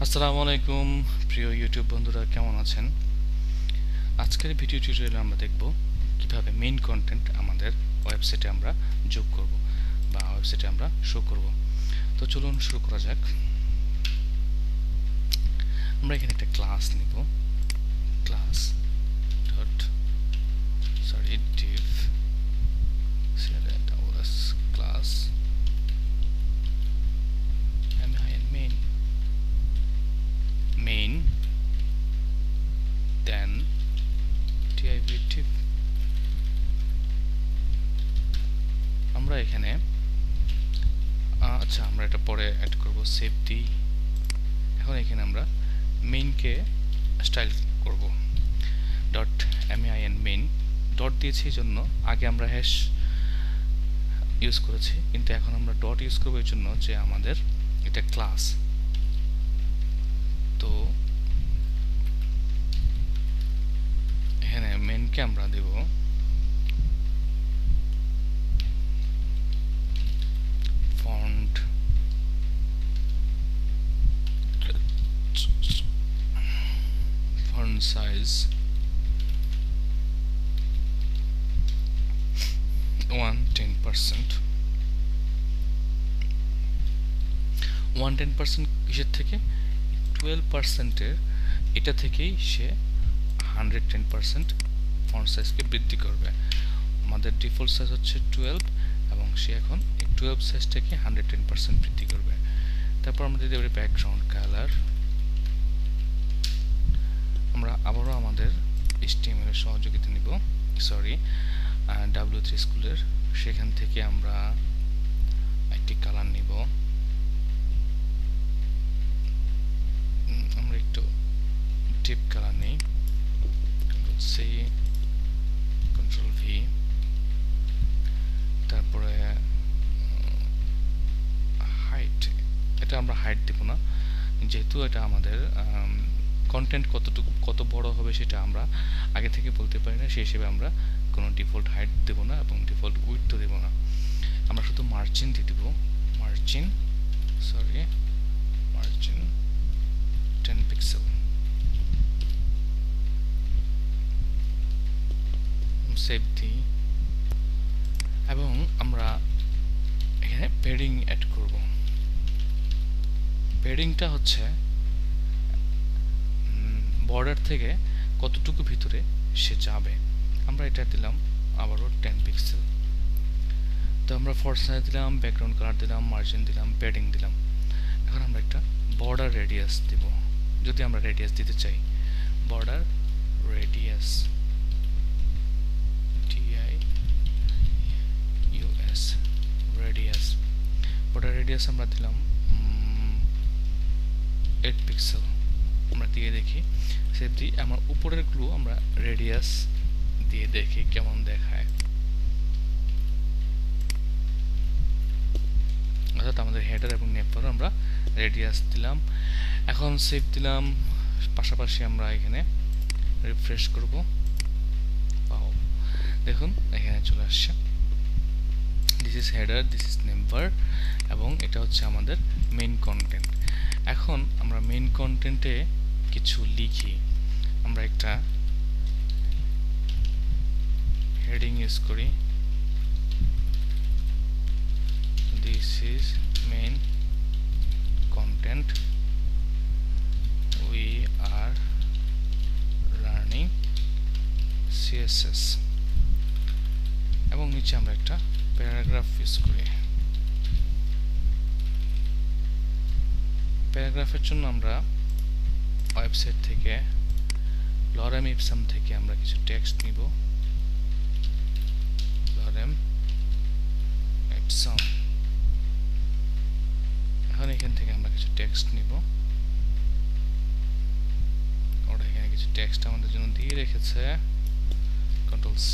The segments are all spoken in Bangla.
আসসালামু আলাইকুম প্রিয় ইউটিউব বন্ধুরা, কেমন আছেন? আজকের ভিডিও টিউটোরিয়ালে আমরা দেখব কিভাবে মেইন কন্টেন্ট আমাদের ওয়েবসাইটে আমরা যোগ করব বা ওয়েবসাইটে আমরা শো করব। তো চলুন শুরু করা যাক। আমরা এখানে একটা ক্লাস নিব, class dot div cls class main then div আমরা এখানে আমরা এটা পরে অ্যাড করব, সেভ দিই। এখন এখানে আমরা মেইনকে স্টাইল করব, ডট main ডট দিয়েছি এই জন্য আগে আমরা হ্যাশ ইউজ করেছি, কিন্তু এখন আমরা ডট ইউজ করব এর জন্য যে আমাদের এটা ক্লাস। তো এখানে মেইনকে আমরা দেব ফন্ট সাইজ 110%। 110% কিসের থেকে? 12%-এর এটা থেকেই সে 110% ফন্ট সাইজকে বৃদ্ধি করবে। আমাদের ডিফল্ট সাইজ হচ্ছে 12 এবং সে এখন এই 12 সাইজটাকে 110% বৃদ্ধি করবে। তারপর আমরা দিতে পারি ব্যাকগ্রাউন্ড কালার। আমরা আবারও আমাদের HTML এর সহযোগিতা নিব, W3 স্কুলের, সেখান থেকে আমরা একটি কালার নিব। আমরা একটু ডিপ কালার নেই, Ctrl+C Ctrl+V। তারপরে হাইট, এটা আমরা হাইট দেব না, যেহেতু এটা আমাদের কন্টেন্ট কত বড় হবে সেটা আমরা আগে থেকে বলতে পারি না, সেই হিসেবে আমরা কোনো ডিফল্ট হাইট দেব না এবং ডিফল্ট উইডথ দেব না। আমরা শুধু মার্জিন দিয়ে দেব, মার্জিন 10 পিক্সেল। সেভ দিই এবং আমরা এখানে প্যাডিং অ্যাড করব। প্যাডিংটা হচ্ছে বর্ডার থেকে কতটুকু ভিতরে সে যাবে। আমরা এটা দিলাম আবারও 10 পিক্সেল। তো আমরা ফন্ট সাইজ দিলাম, ব্যাকগ্রাউন্ড কালার দিলাম, মার্জিন দিলাম, প্যাডিং দিলাম। এখন আমরা একটা বর্ডার রেডিয়াস দেব, যদি আমরা রেডিয়াস দিতে চাই। Border radius DIUS radius, border radius আমরা দিলাম 8 পিক্সেল। আমরা দিয়ে দেখি, সেভ দিই। আমার উপরের গ্লু আমরা রেডিয়াস দিয়ে দেখি কেমন দেখায়। অর্থাৎ আমাদের হেডার এবং নেপারও আমরা রেডিয়াস দিলাম। এখন সেভ দিলাম, পাশাপাশি আমরা এখানে রিফ্রেশ করব। দেখুন এখানে চলে আসছে, this is header, this is number এবং এটা হচ্ছে আমাদের মেইন কন্টেন্ট। এখন আমরা মেইন কন্টেন্টে কিছু লিখি। আমরা একটা হেডিং ইউজ করি, this is main content, we are learning CSS এবং নিচে আমরা একটা প্যারাগ্রাফ ইউজ করি। প্যারাগ্রাফের জন্য আমরা ওয়েবসাইট থেকে লরেম ইপসাম থেকে আমরা কিছু টেক্সট নিব, লরেম ইপসাম। এখন এখান থেকে আমরা কিছু টেক্সট নিব, ওরা এখানে কিছু টেক্সট আমাদের জন্য দিয়ে রেখেছে। Ctrl+C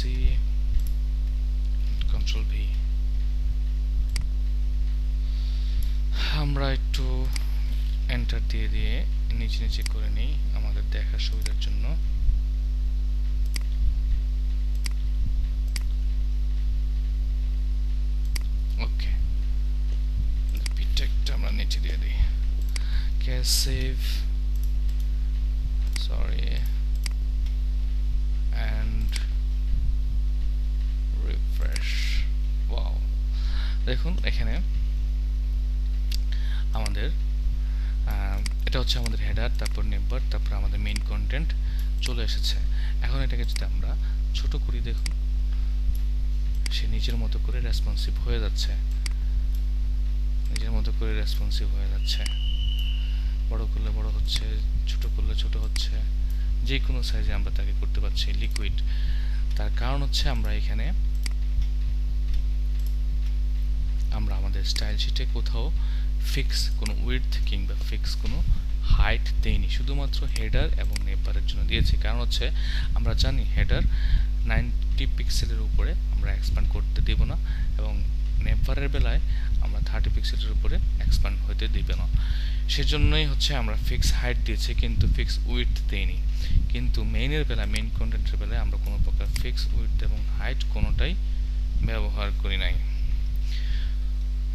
Ctrl+V। আমরা একটু এন্টার দিয়ে দিয়ে নিচে নিচে করে নিই আমাদের দেখার সুবিধার জন্য। ওকে, পিকটা আমরা নিচে দিয়ে দিই। Okay, save, sorry, and refresh. Wow, দেখুন এখানে আমাদের এটা হচ্ছে আমাদের হেডার, তারপর নেবার, তারপর আমাদের মেইন কন্টেন্ট চলে এসেছে। এখন এটাকে যদি আমরা ছোট করি, দেখুন সে নিজের মতো করে রেসপন্সিভ হয়ে যাচ্ছে, নিজের মতো করে রেসপন্সিভ হয়ে যাচ্ছে। বড় করলে বড় হচ্ছে, ছোট করলে ছোট হচ্ছে, যে কোনো সাইজে আমরা তাকে করতে পারছি লিকুইড। তার কারণ হচ্ছে আমরা এখানে আমরা আমাদের স্টাইল শিটে কোথাও ফিক্স কোনো উইডথ কিংবা ফিক্স কোনো হাইট দেইনি, শুধুমাত্র হেডার এবং নেবারের জন্য দিয়েছি। কারণ হচ্ছে আমরা জানি হেডার 90 পিক্সেলের উপরে আমরা এক্সপ্যান্ড করতে দেব না, এবং নেবারের বেলায় আমরা 30 পিক্সেলের উপরে এক্সপ্যান্ড হতে দেব না। সেজন্যই হচ্ছে আমরা ফিক্স হাইট দিয়েছি কিন্তু ফিক্স উইডথ দেইনি। কিন্তু মেইনের বেলায়, মেইন কন্টেন্টের বেলায় আমরা কোনো প্রকার ফিক্স উইডথ এবং হাইট কোনোটাই ব্যবহার করি নাই।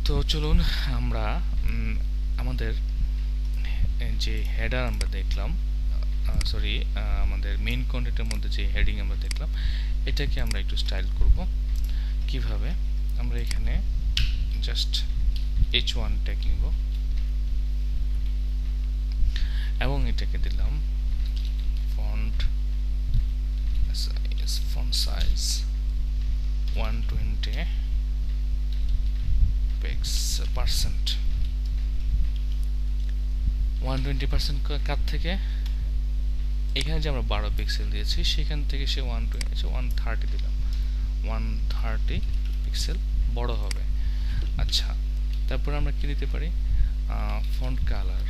তো চলুন আমরা আমাদের যে হেডার আমরা দেখলাম, সরি, আমাদের মেইন কন্টেন্টের মধ্যে যে হেডিং আমরা দেখলাম, এটাকে আমরা একটু স্টাইল করব। কিভাবে? আমরা এখানে জাস্ট h1 ট্যাগ নিব এবং এটাকে দিলাম ফন্ট সাইজ 120 %। 120% কার থেকে? এখানে যে আমরা 12 পিক্সেল দিয়েছি সেখান থেকে সে 130 দিলাম, 130 পিক্সেল বড় হবে। আচ্ছা, তারপর আমরা কি দিতে পারি? ফন্ট কালার,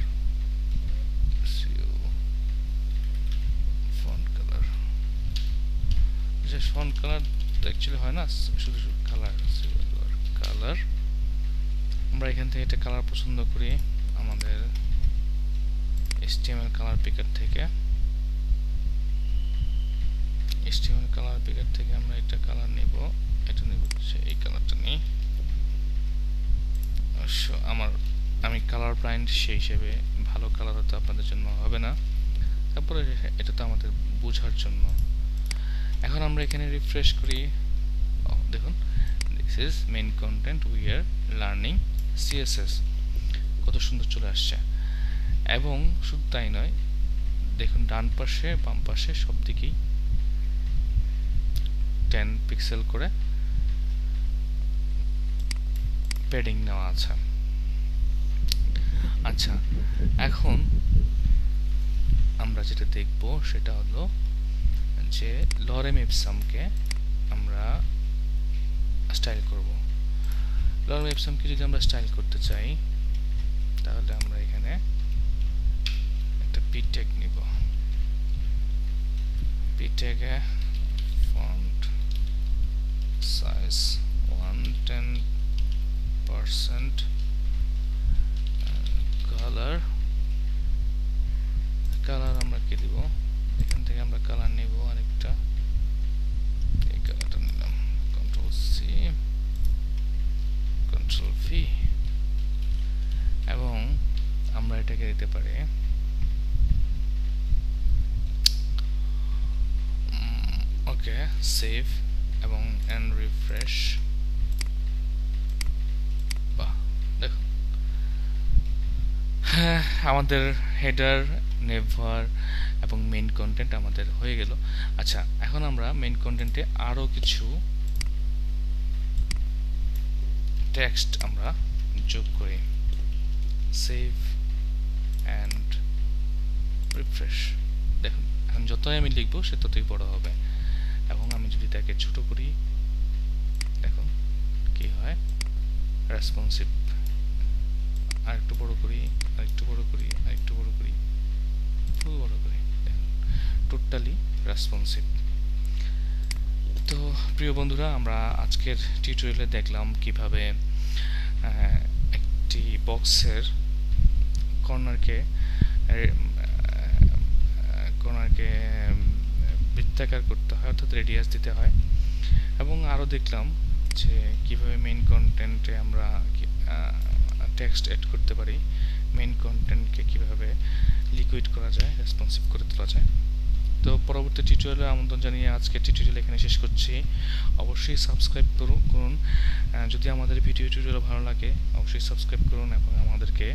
ফন্ট কালার তো অ্যাকচুয়ালি হয় না, শুধু শুধু কালার, কালার। আমরা এখান থেকে একটা কালার পছন্দ করি আমাদের HTML কালার পিকার থেকে। HTML কালার পিকার থেকে আমরা একটা কালার নেব, এটা নেব, এই কালারটা নিই। আমি কালার ব্লাইন্ড, সেই হিসেবে ভালো কালার হয়তো আপনাদের জন্য হবে না, তারপরে এটা তো আমাদের বোঝার জন্য। এখন আমরা এখানে রিফ্রেশ করি, দেখুন this is main content, we are learning CSS, কত সুন্দর চলে আসছে। এবং শুধু তাই নয়, দেখুন ডান পাশে বাম পাশে সব দিকেই 10 পিক্সেল করে প্যাডিং নেওয়া আছে। আচ্ছা, এখন আমরা যেটা দেখব সেটা হলো যে লরেম ইপসামকে আমরা স্টাইল করব। লরেম ইপসামকে যদি আমরা স্টাইল করতে চাই তাহলে আমরা এখানে একটা p ট্যাগ নিব, p ট্যাগে ফন্ট সাইজ 110%, কালার আমরা কি দিব? এখান থেকে আমরা কালার নিব আরেকটা, এই কালারটা নিলাম, Ctrl+C Ctrl+V, এবং আমরা এটাকে দিতে পারি ওকে, সেভ এবং এন্ড রিফ্রেশ। বাহ, দেখুন হ্যাঁ, আমাদের হেডার, নেভার এবং মেইন কন্টেন্ট আমাদের হয়ে গেল। আচ্ছা, এখন আমরা মেইন কন্টেন্টে আরো কিছু টেক্সট আমরা যোগ করি, সেভ এন্ড রিফ্রেশ। দেখুন এখন যতই আমি লিখবো সে ততই বড় হবে, এবং আমি যদি তাকে ছোট করি দেখুন কি হয়, রেসপন্সিভ। আরেকটু বড় করি, আরেকটু বড় করি, আরেকটু বড় করি, ফুল বড় করি, দেখুন টোটালি রেসপন্সিভ। তো প্রিয় বন্ধুরা, আমরা আজকের টিউটোরিয়ালে দেখলাম কিভাবে একটি বক্সের কর্নারকে বৃত্তাকার করতে হয়, অর্থাৎ রেডিয়াস দিতে হয়, এবং আরও দেখলাম যে কিভাবে মেইন কন্টেন্টে আমরা টেক্সট এড করতে পারি, মেইন কন্টেন্টকে কীভাবে লিকুইড করা যায়, রেসপন্সিভ করে তোলা যায়। তো পরবর্তী টিউটোরিয়ালে আমন্ত্রণ জানিয়ে আজকে টিউটোরিয়াল এখানে শেষ করছি। অবশ্যই সাবস্ক্রাইব করুন। যদি আমাদের ভিডিও টিউটোরিয়াল ভালো লাগে অবশ্যই সাবস্ক্রাইব করুন এবং আমাদেরকে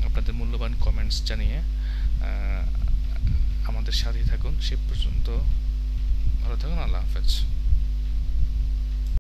আপনাদের মূল্যবান কমেন্টস জানিয়ে আমাদের সাথেই থাকুন। সে পর্যন্ত ভালো থাকুন। আল্লাহ হাফেজ।